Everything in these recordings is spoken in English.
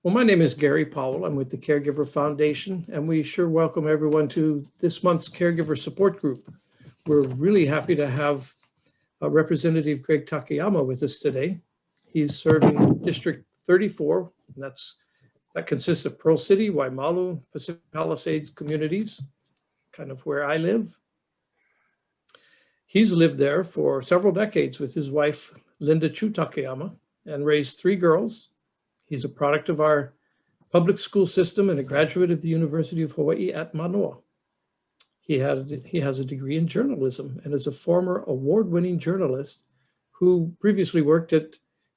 Well, my name is Gary Powell. I'm with the Caregiver Foundation, and we sure welcome everyone to this month's Caregiver Support Group. We're really happy to have Representative Gregg Takayama with us today. He's serving District 34, and that consists of Pearl City, Waimalu, Pacific Palisades communities, kind of where I live. He's lived there for several decades with his wife, Linda Chu Takayama, and raised 3 girls. He's a product of our public school system and a graduate of the University of Hawaii at Manoa. He has a degree in journalism and is a former award-winning journalist who previously worked at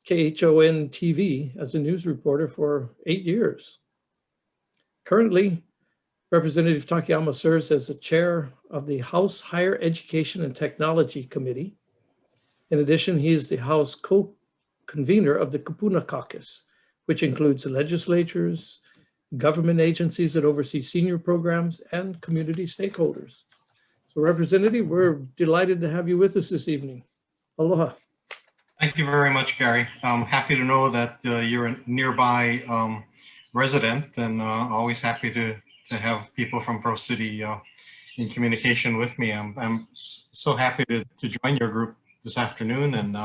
KHON TV as a news reporter for 8 years. Currently, Representative Takayama serves as the chair of the House Higher Education and Technology Committee. In addition, he is the House co-convener of the Kupuna Caucus, which includes legislatures, government agencies that oversee senior programs, and community stakeholders. So Representative, we're delighted to have you with us this evening. Aloha. Thank you very much, Gary. I'm happy to know that you're a nearby resident, and always happy to have people from Pearl City in communication with me. I'm so happy to join your group this afternoon, and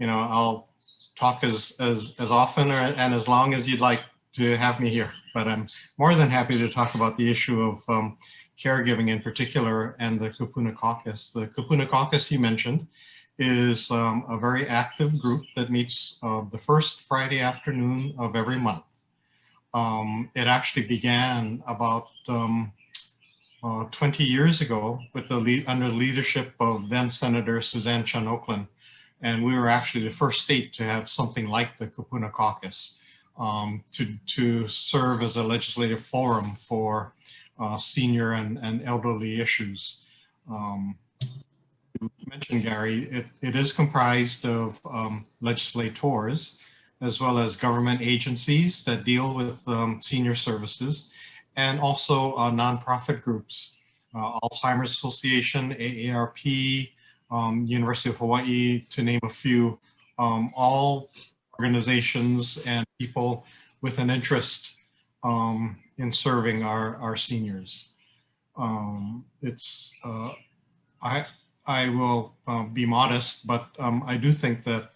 I'll talk as often and as long as you'd like to have me here. But I'm more than happy to talk about the issue of caregiving in particular and the Kupuna Caucus. The Kupuna Caucus you mentioned is a very active group that meets the first Friday afternoon of every month. It actually began about 20 years ago with under the leadership of then Senator Suzanne Chun Oakland. And we were actually the first state to have something like the Kupuna Caucus to serve as a legislative forum for senior and elderly issues. You mentioned, Gary, it is comprised of legislators as well as government agencies that deal with senior services, and also nonprofit groups, Alzheimer's Association, AARP, University of Hawaii, to name a few, all organizations and people with an interest in serving our seniors. I will be modest, but I do think that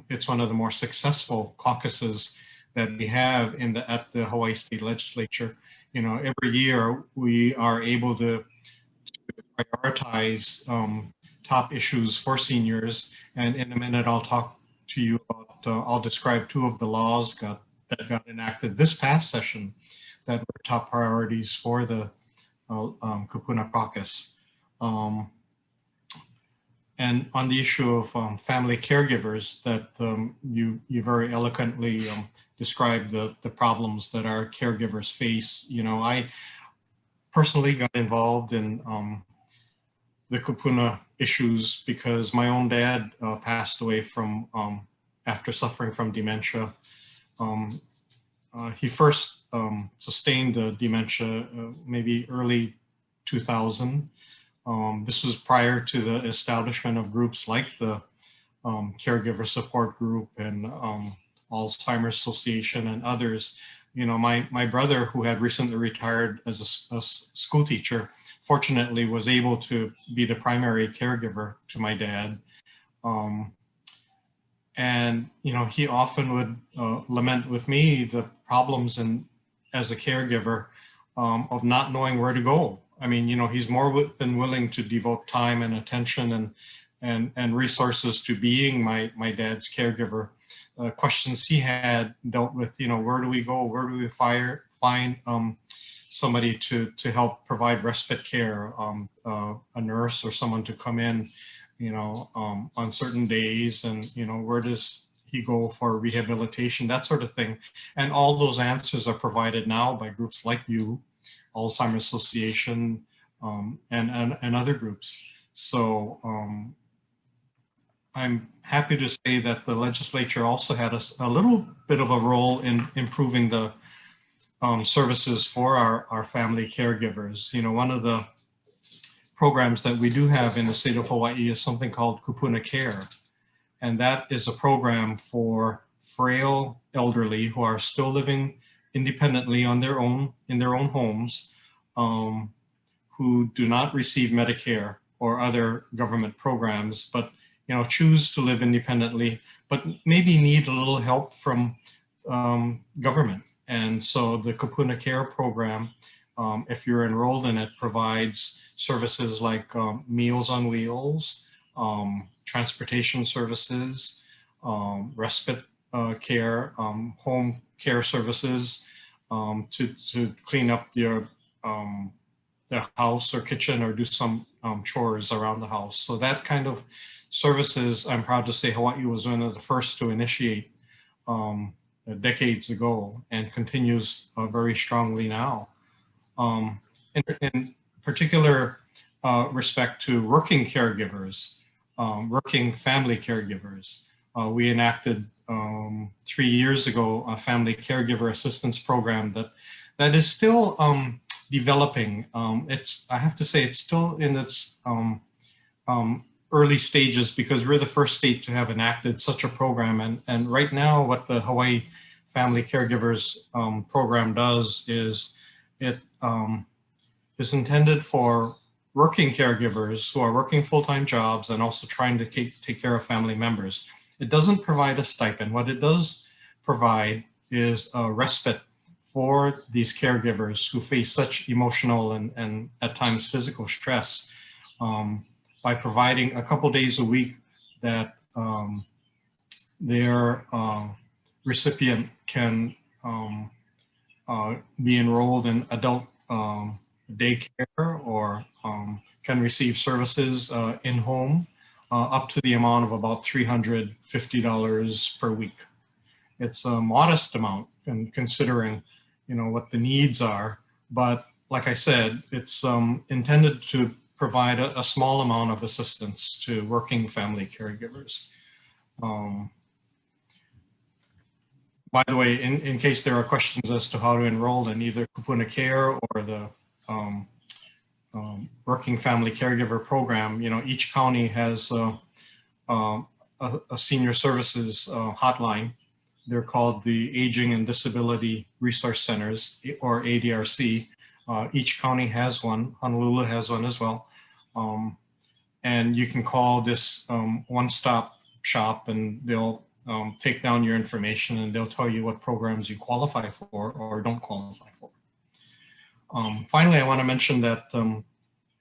it's one of the more successful caucuses that we have at the Hawaii State Legislature. Every year we are able to prioritize top issues for seniors, and in a minute I'll talk to you about, I'll describe 2 of the laws that got enacted this past session that were top priorities for the Kupuna Caucus. And on the issue of family caregivers that you very eloquently described the problems that our caregivers face. I personally got involved in the Kupuna issues because my own dad passed away from after suffering from dementia. He first sustained dementia maybe early 2000. This was prior to the establishment of groups like the Caregiver Support Group and Alzheimer's Association and others. My brother, who had recently retired as a school teacher, fortunately was able to be the primary caregiver to my dad. And he often would lament with me the problems as a caregiver of not knowing where to go. I mean, he's more than willing to devote time and attention and resources to being my dad's caregiver. Questions he had dealt with, where do we go? Where do we find somebody to help provide respite care, a nurse or someone to come in, on certain days, and where does he go for rehabilitation, that sort of thing. And all those answers are provided now by groups like you, Alzheimer's Association, and other groups. So I'm happy to say that the legislature also had a little bit of a role in improving the services for our family caregivers. One of the programs that we do have in the state of Hawaii is something called Kupuna Care. And that is a program for frail elderly who are still living independently on their own, in their own homes, who do not receive Medicare or other government programs, but choose to live independently, but maybe need a little help from government. And so the Kupuna Care program, if you're enrolled in it, provides services like Meals on Wheels, transportation services, respite care, home care services, to clean up their house or kitchen or do some chores around the house. So that kind of services, I'm proud to say Hawaii was one of the first to initiate decades ago, and continues very strongly now. In particular respect to working caregivers, working family caregivers, we enacted 3 years ago a family caregiver assistance program that is still developing. I have to say, it's still in its early stages, because we're the first state to have enacted such a program. And right now, what the Hawaii Family Caregivers program does is it is intended for working caregivers who are working full-time jobs and also trying to take care of family members. It doesn't provide a stipend. What it does provide is a respite for these caregivers who face such emotional and at times physical stress, by providing a couple days a week that their recipient can be enrolled in adult daycare, or can receive services in home up to the amount of about $350 per week. It's a modest amount, and considering what the needs are, but like I said, it's intended to provide a small amount of assistance to working family caregivers. By the way, in case there are questions as to how to enroll in either Kupuna Care or the Working Family Caregiver program, each county has a senior services hotline. They're called the Aging and Disability Resource Centers, or ADRC. Each county has one. Honolulu has one as well. And you can call this one-stop shop, and they'll take down your information, and they'll tell you what programs you qualify for or don't qualify for. Finally, I want to mention that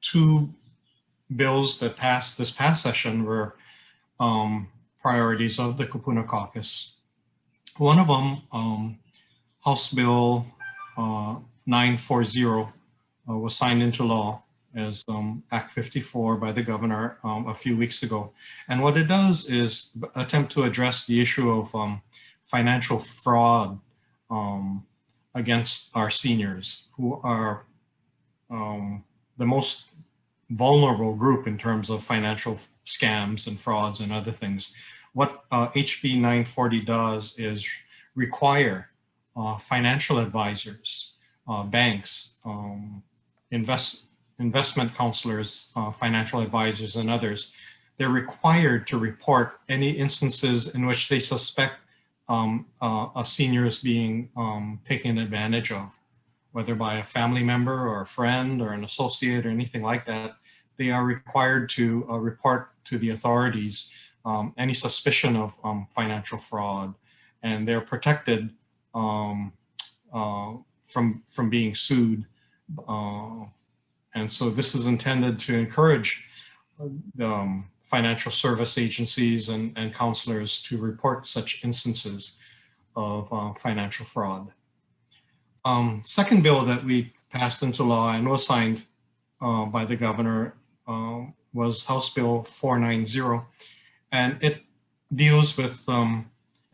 2 bills that passed this past session were priorities of the Kupuna Caucus. One of them, House Bill 940, was signed into law as Act 54 by the governor a few weeks ago. And what it does is attempt to address the issue of financial fraud against our seniors, who are the most vulnerable group in terms of financial scams and frauds and other things. What HB 940 does is require financial advisors, banks, investment counselors, financial advisors, and others. They're required to report any instances in which they suspect a senior is being taken advantage of, whether by a family member or a friend or an associate or anything like that. They are required to report to the authorities any suspicion of financial fraud, and they're protected from being sued. And so this is intended to encourage financial service agencies and counselors to report such instances of financial fraud. Second bill that we passed into law and was signed by the governor was House Bill 490, and it deals with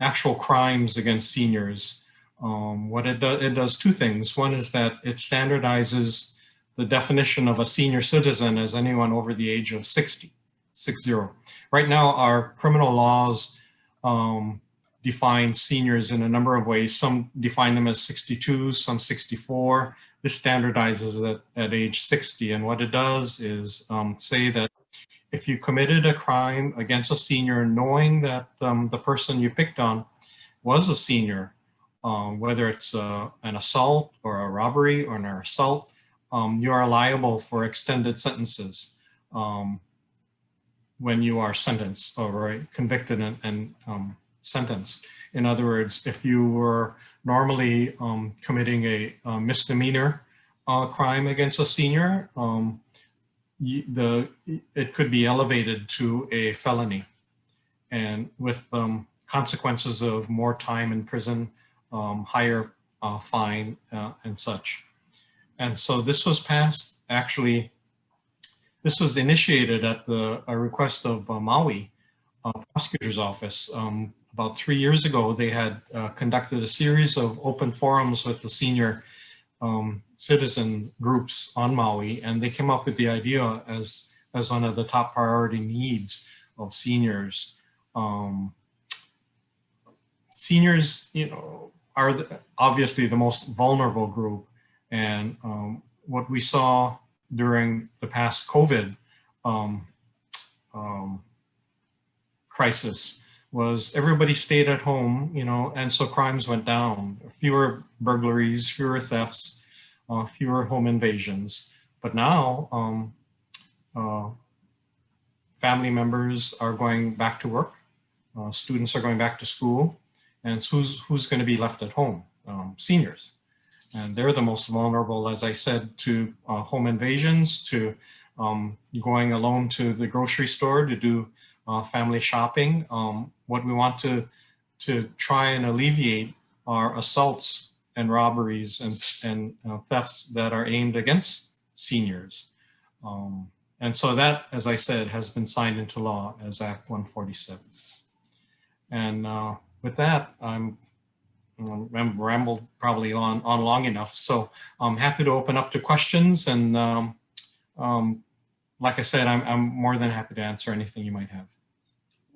actual crimes against seniors. What it does 2 things. One is that it standardizes the definition of a senior citizen as anyone over the age of 60. Right now, our criminal laws define seniors in a number of ways. Some define them as 62, some 64. This standardizes it at age 60. And what it does is say that if you committed a crime against a senior, knowing that the person you picked on was a senior, whether it's an assault or a robbery or an assault, you are liable for extended sentences when you are sentenced or convicted and sentenced. In other words, if you were normally committing a misdemeanor crime against a senior, it could be elevated to a felony, and with consequences of more time in prison, higher fine, and such. And so this was passed, actually, this was initiated at the request of Maui prosecutor's office. About 3 years ago, they had conducted a series of open forums with the senior citizen groups on Maui, and they came up with the idea as one of the top priority needs of seniors. Seniors, are obviously the most vulnerable group, and what we saw during the past COVID crisis was everybody stayed at home, and so crimes went down. Fewer burglaries, fewer thefts, fewer home invasions. But now, family members are going back to work, students are going back to school, and who's going to be left at home? Seniors. And they're the most vulnerable, as I said, to home invasions, to going alone to the grocery store to do family shopping. What we want to try and alleviate are assaults and robberies and thefts that are aimed against seniors. And so that, as I said, has been signed into law as Act 147. And with that, I'm rambled probably on long enough. So I'm happy to open up to questions. And like I said, I'm more than happy to answer anything you might have.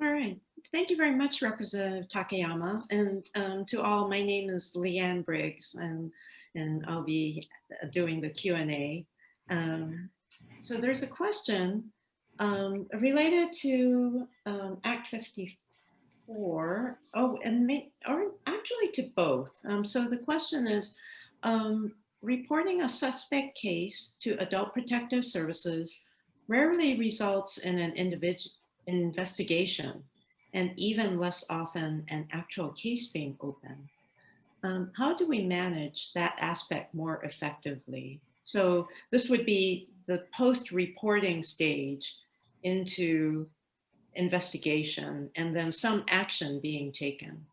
All right. Thank you very much, Representative Takayama. And to all, my name is Leanne Briggs, and I'll be doing the Q&A. So there's a question related to Act 54. Or actually to both. So the question is, reporting a suspect case to Adult Protective Services rarely results in an investigation, and even less often an actual case being opened. How do we manage that aspect more effectively? So this would be the post-reporting stage into investigation and then some action being taken.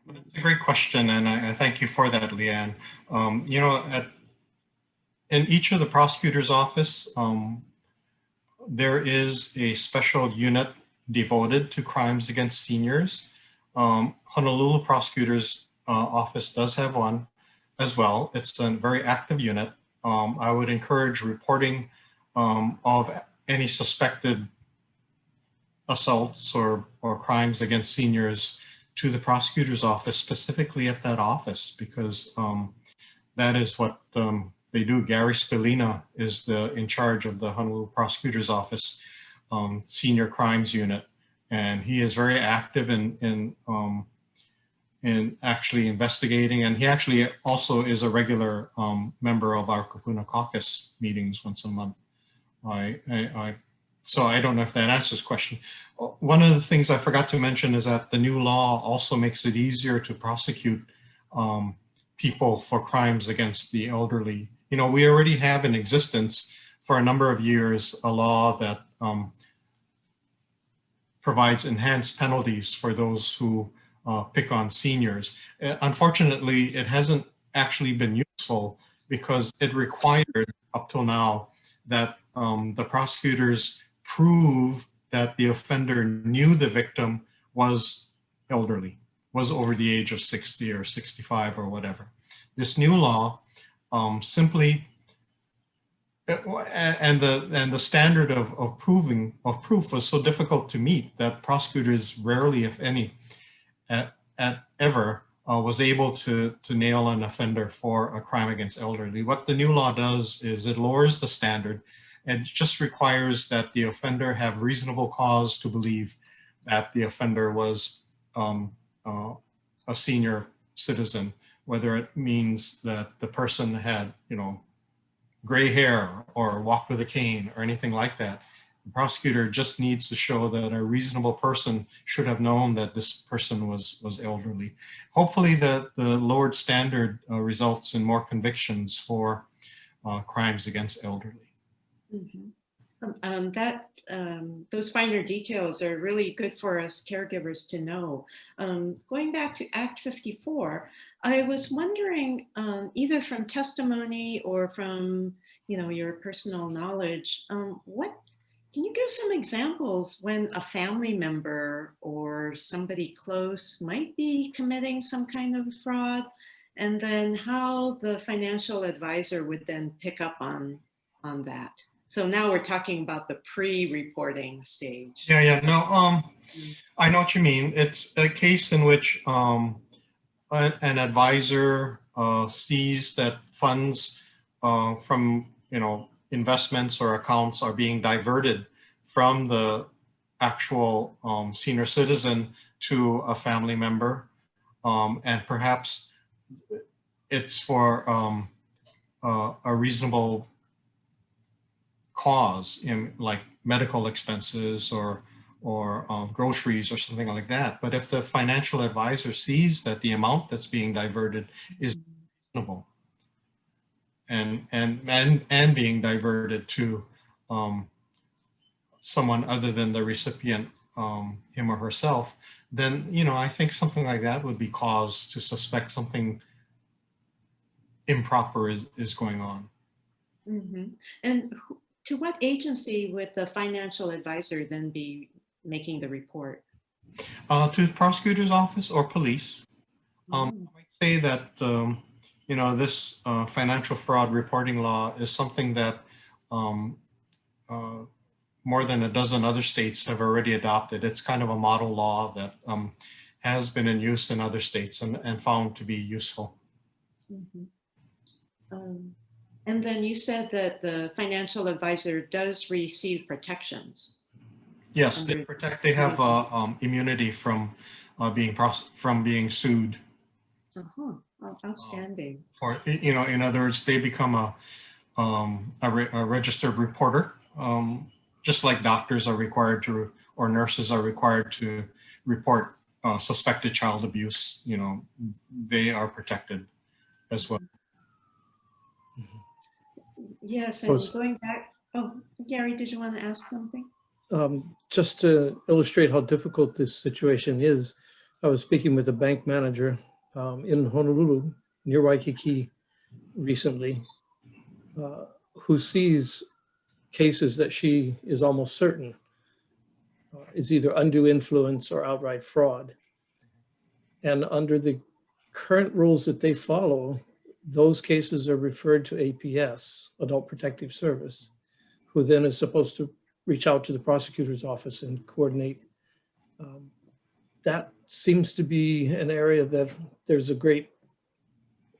That's a great question, and I thank you for that, Leanne. In each of the prosecutor's office, there is a special unit devoted to crimes against seniors. Honolulu prosecutor's office does have one as well. It's a very active unit. I would encourage reporting of any suspected assaults or crimes against seniors to the prosecutor's office, specifically at that office, because that is what they do. Gary Spillina is in charge of the Honolulu prosecutor's office senior crimes unit, and he is very active in actually investigating, and he actually also is a regular member of our Kapuna Caucus meetings once a month. So I don't know if that answers the question. One of the things I forgot to mention is that the new law also makes it easier to prosecute people for crimes against the elderly. We already have in existence for a number of years a law that provides enhanced penalties for those who pick on seniors. Unfortunately, it hasn't actually been useful because it required up till now that the prosecutors prove that the offender knew the victim was elderly, was over the age of 60 or 65 or whatever. This new law simply, and the standard of proof was so difficult to meet that prosecutors rarely, if any, ever was able to nail an offender for a crime against elderly. What the new law does is it lowers the standard. It just requires that the offender have reasonable cause to believe that the offender was a senior citizen, whether it means that the person had, gray hair or walked with a cane or anything like that. The prosecutor just needs to show that a reasonable person should have known that this person was elderly. Hopefully the lowered standard results in more convictions for crimes against elderly. Mhm. Those finer details are really good for us caregivers to know. Going back to Act 54, I was wondering, either from testimony or from your personal knowledge, can you give some examples when a family member or somebody close might be committing some kind of fraud, and then how the financial advisor would then pick up on that? So now we're talking about the pre-reporting stage. Yeah, no, I know what you mean. It's a case in which an advisor sees that funds from investments or accounts are being diverted from the actual senior citizen to a family member, and perhaps it's for a reasonable cause, like medical expenses or groceries or something like that. But if the financial advisor sees that the amount that's being diverted is reasonable and being diverted to someone other than the recipient, him or herself, then I think something like that would be cause to suspect something improper is going on. Mm-hmm. And to what agency would the financial advisor then be making the report? To the prosecutor's office or police. I might say that this financial fraud reporting law is something that more than a dozen other states have already adopted. It's kind of a model law that has been in use in other states and found to be useful. Mm-hmm. And then you said that the financial advisor does receive protections. Yes, they have immunity from being sued. Uh-huh. Oh, outstanding. For in other words, they become a registered reporter, just like doctors are required to, or nurses are required to report suspected child abuse. They are protected as well. Yes, and going back, Gary, did you want to ask something? Just to illustrate how difficult this situation is, I was speaking with a bank manager in Honolulu, near Waikiki, recently, who sees cases that she is almost certain is either undue influence or outright fraud. And under the current rules that they follow, those cases are referred to APS, Adult Protective Service, who then is supposed to reach out to the prosecutor's office and coordinate. That seems to be an area that there's a great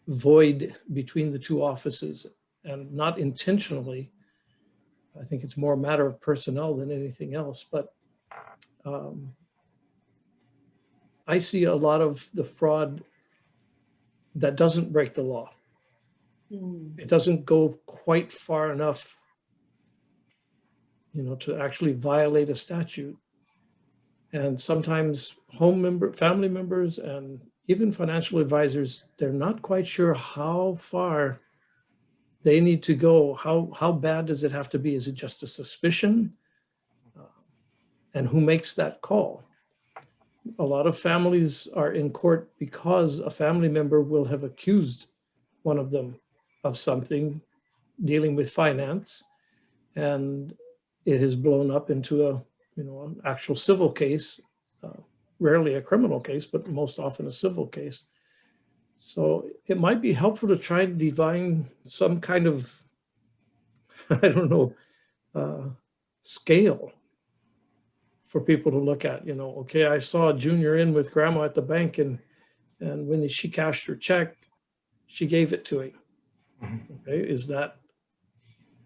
void between the two offices, and not intentionally. I think it's more a matter of personnel than anything else, but I see a lot of the fraud that doesn't break the law. It doesn't go quite far enough, to actually violate a statute. And sometimes family members, and even financial advisors, they're not quite sure how far they need to go. How bad does it have to be? Is it just a suspicion? And who makes that call? A lot of families are in court because a family member will have accused one of them of something dealing with finance, and it has blown up into an actual civil case, rarely a criminal case, but most often a civil case. So it might be helpful to try to divine some kind of, I don't know, scale for people to look at. Okay, I saw Junior in with grandma at the bank, and when she cashed her check, she gave it to him. Okay, is that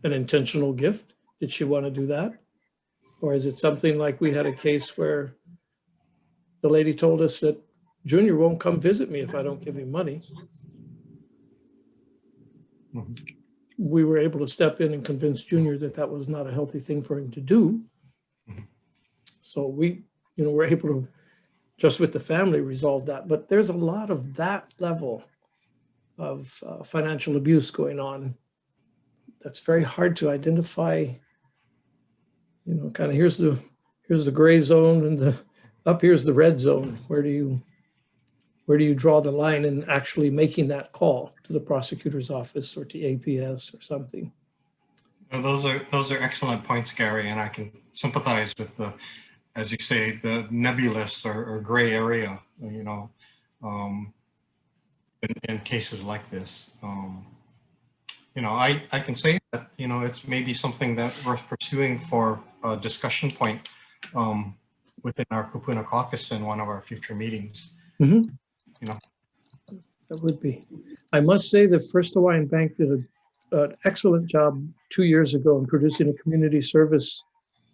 an intentional gift? Did she want to do that? Or is it something like we had a case where the lady told us that Junior won't come visit me if I don't give him money. Mhm. We were able to step in and convince Junior that that was not a healthy thing for him to do. Mhm. So we, were able to, just with the family, resolve that. But there's a lot of that level of financial abuse going on. That's very hard to identify. Kind of here's the gray zone, and up here's the red zone. Where do you draw the line in actually making that call to the prosecutor's office or to APS or something? Well, those are excellent points, Gary, and I can sympathize with the, as you say, the nebulous or gray area, in cases like this. I can say that, it's maybe something that worth pursuing for a discussion point within our Kupuna caucus in one of our future meetings. Mm-hmm. That would be. I must say the First Hawaiian Bank did an excellent job 2 years ago in producing a community service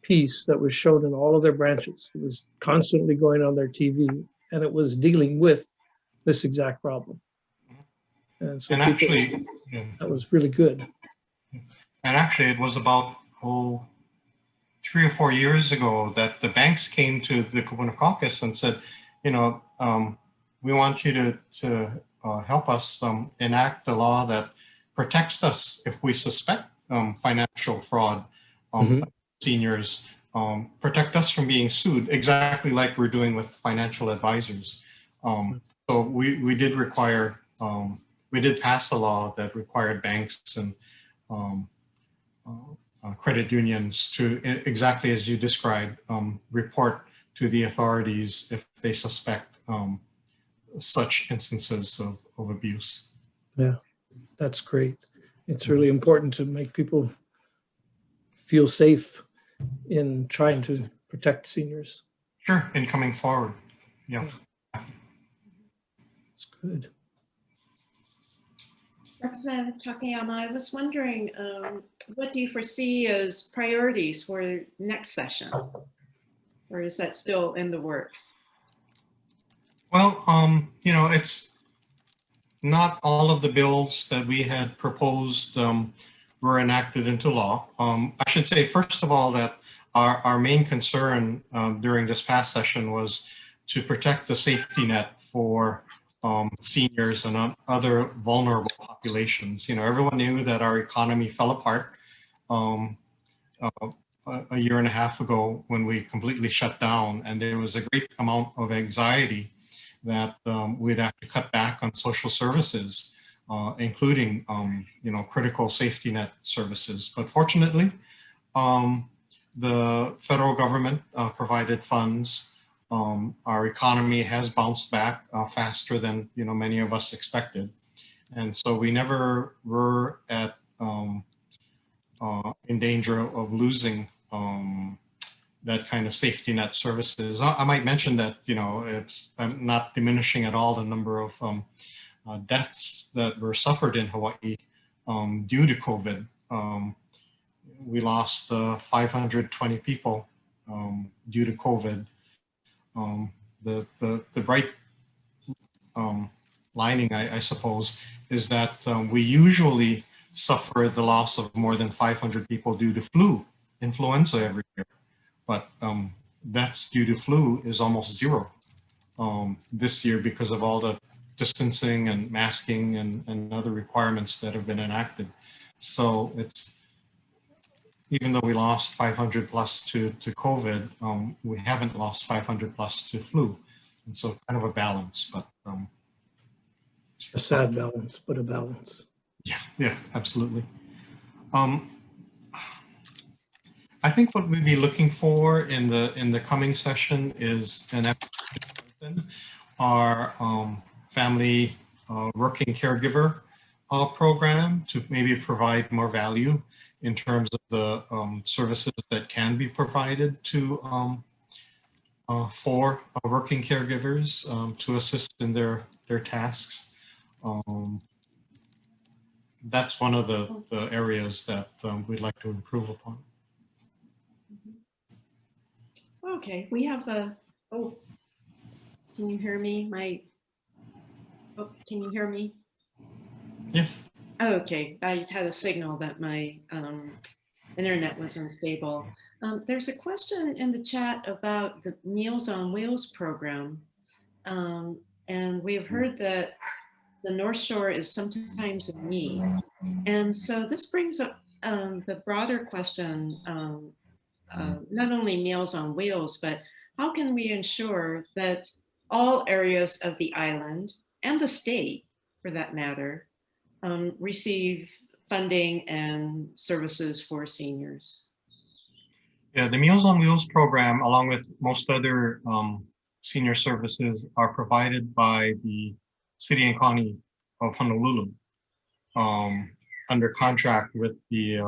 piece that was shown in all of their branches. It was constantly going on their TV, and it was dealing with this exact problem. And so actually, that was really good. And actually, it was about 3 or 4 years ago that the banks came to the Kupuna caucus and said, we want you to help us enact a law that protects us if we suspect financial fraud, seniors, protect us from being sued, exactly like we're doing with financial advisors. So we did require, we did pass a law that required banks and credit unions to, exactly as you described, report to the authorities if they suspect such instances of abuse. Yeah, that's great. It's really important to make people feel safe in trying to protect seniors. Sure, in coming forward. Yeah. It's good. Representative Takayama, I was wondering, what do you foresee as priorities for next session? Or is that still in the works? Well, it's not all of the bills that we had proposed were enacted into law. I should say, first of all, that our main concern during this past session was to protect the safety net for seniors and other vulnerable populations. Everyone knew that our economy fell apart a year and a half ago when we completely shut down, and there was a great amount of anxiety that we'd have to cut back on social services, including critical safety net services. But fortunately, the federal government provided funds. Our economy has bounced back faster than many of us expected, and so we never were at in danger of losing that kind of safety net services. I might mention that I'm not diminishing at all the number of deaths that were suffered in Hawaii due to COVID. We lost 520 people due to COVID. The bright lining, I suppose, is that we usually suffer the loss of more than 500 people due to influenza every year. But deaths due to flu is almost zero this year because of all the distancing and masking and other requirements that have been enacted. So it's, even though we lost 500 plus to COVID, we haven't lost 500 plus to flu. And so kind of a balance, but a sad balance, but a balance. Yeah, absolutely. I think what we'd be looking for in the coming session is an effort to strengthen our family working caregiver program to maybe provide more value in terms of the services that can be provided to for working caregivers to assist in their tasks. That's one of the areas that we'd like to improve upon. Okay, we have a, Can you hear me? Oh, can you hear me? Yes. Oh, okay, I had a signal that my internet was unstable. There's a question in the chat about the Meals on Wheels program. And we have heard that the North Shore is sometimes in need. And so this brings up the broader question, not only Meals on Wheels, but how can we ensure that all areas of the island and the state, for that matter, receive funding and services for seniors? Yeah, the Meals on Wheels program, along with most other senior services, are provided by the City and County of Honolulu under contract with the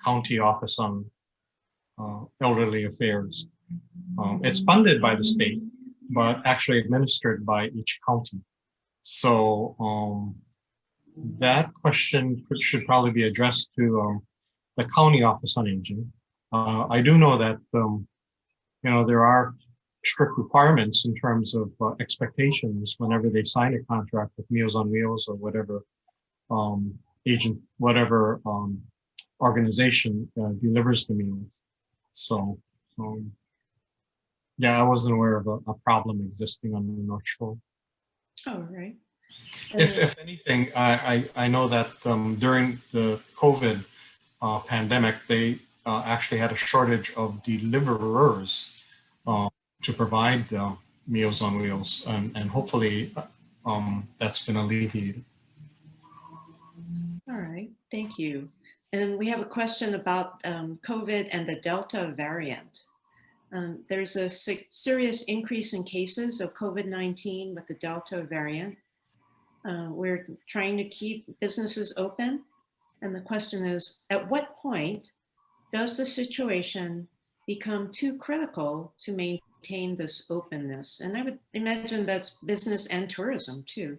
County Office on Elderly Affairs. It's funded by the state, but actually administered by each county. So that question should probably be addressed to the County Office on Aging. I do know that there are strict requirements in terms of expectations whenever they sign a contract with Meals on Wheels or whatever organization delivers the meals. So yeah, I wasn't aware of a problem existing on the North Shore. Oh, right. If anything, I know that during the COVID pandemic, they actually had a shortage of deliverers to provide Meals on Wheels, and hopefully that's been alleviated. All right, thank you. And we have a question about COVID and the Delta variant. There's a serious increase in cases of COVID-19 with the Delta variant. We're trying to keep businesses open. And the question is, at what point does the situation become too critical to maintain this openness? And I would imagine that's business and tourism too.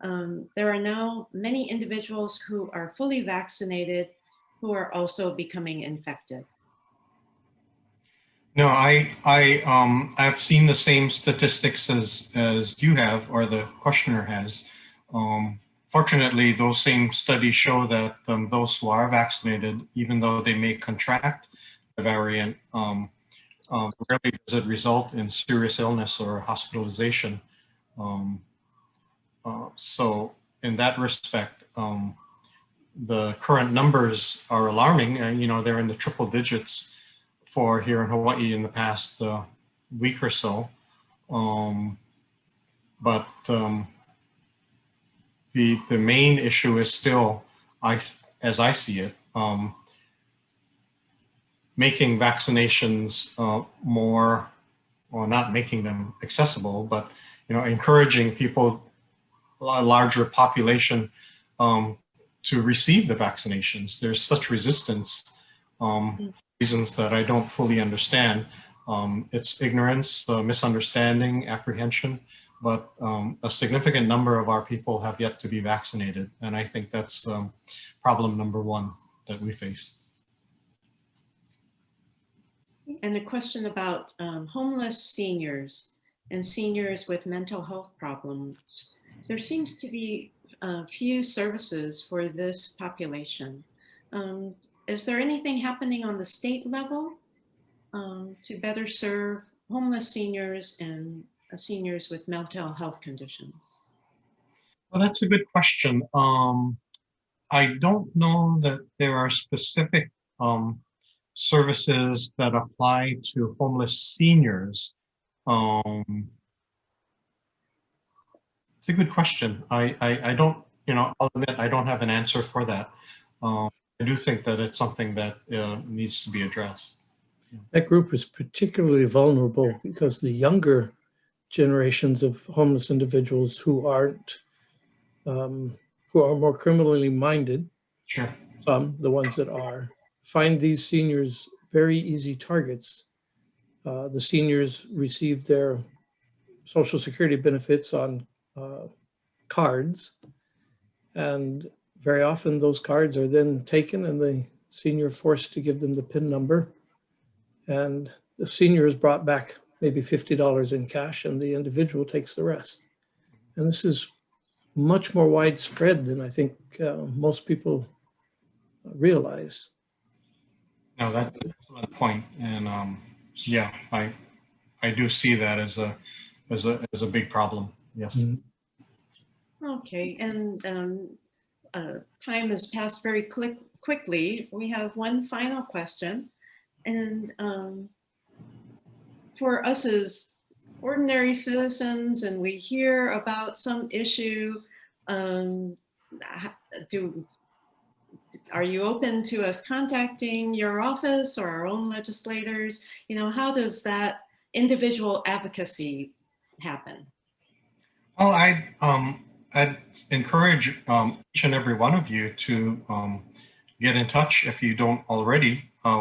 There are now many individuals who are fully vaccinated who are also becoming infected. No, I've seen the same statistics as you have, or the questioner has. Fortunately, those same studies show that those who are vaccinated, even though they may contract the variant, rarely does it result in serious illness or hospitalization. So in that respect, the current numbers are alarming. They're in the triple digits for here in Hawaii in the past week or so. But the main issue is still, as I see it, making vaccinations more, or not making them accessible, but encouraging people, a larger population, to receive the vaccinations. There's such resistance, for reasons that I don't fully understand. It's ignorance, misunderstanding, apprehension, but a significant number of our people have yet to be vaccinated. And I think that's problem number one that we face. And a question about homeless seniors and seniors with mental health problems. There seems to be few services for this population. Is there anything happening on the state level to better serve homeless seniors and seniors with mental health conditions? Well, that's a good question. I don't know that there are specific services that apply to homeless seniors. It's a good question. I don't, I'll admit I don't have an answer for that. I do think that it's something that needs to be addressed. That group is particularly vulnerable because the younger generations of homeless individuals who are more criminally minded, Sure. the ones that are, find these seniors very easy targets. The seniors receive their Social Security benefits on cards, and very often those cards are then taken and the senior forced to give them the PIN number, and the senior is brought back maybe $50 in cash, and the individual takes the rest. And this is much more widespread than I think most people realize. No, that's an excellent point. And yeah, I do see that as a big problem. Yes. Mhm. Okay, and time has passed very quickly. We have one final question. And for us as ordinary citizens, and we hear about some issue, are you open to us contacting your office or our own legislators? You know, how does that individual advocacy happen? Well, I'd encourage each and every one of you to get in touch, if you don't already,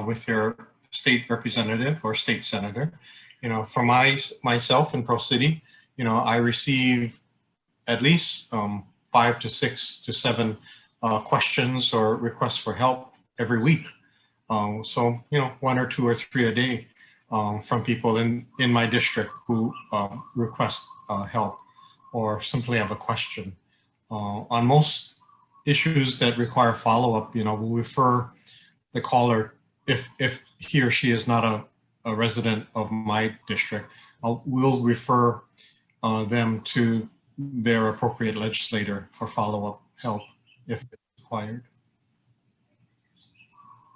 with your state representative or state senator. You know, for myself in Pro City, you know, I receive at least 5 to 6 to 7 questions or requests for help every week. So, you know, 1 or 2 or 3 a day from people in my district who request help or simply have a question. On most issues that require follow-up, you know, we'll refer the caller, if he or she is not a resident of my district, we'll refer them to their appropriate legislator for follow-up help if required.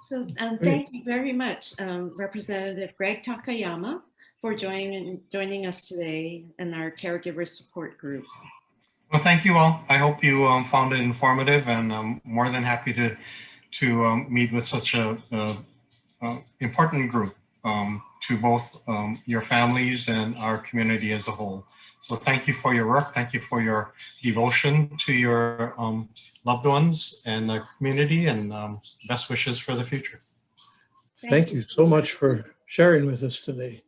So thank you very much, Representative Gregg Takayama, for joining us today in our caregiver support group. Well, thank you all. I hope you found it informative, and I'm more than happy to meet with such a important group to both your families and our community as a whole. So thank you for your work. Thank you for your devotion to your loved ones and the community, and best wishes for the future. Thank you so much for sharing with us today.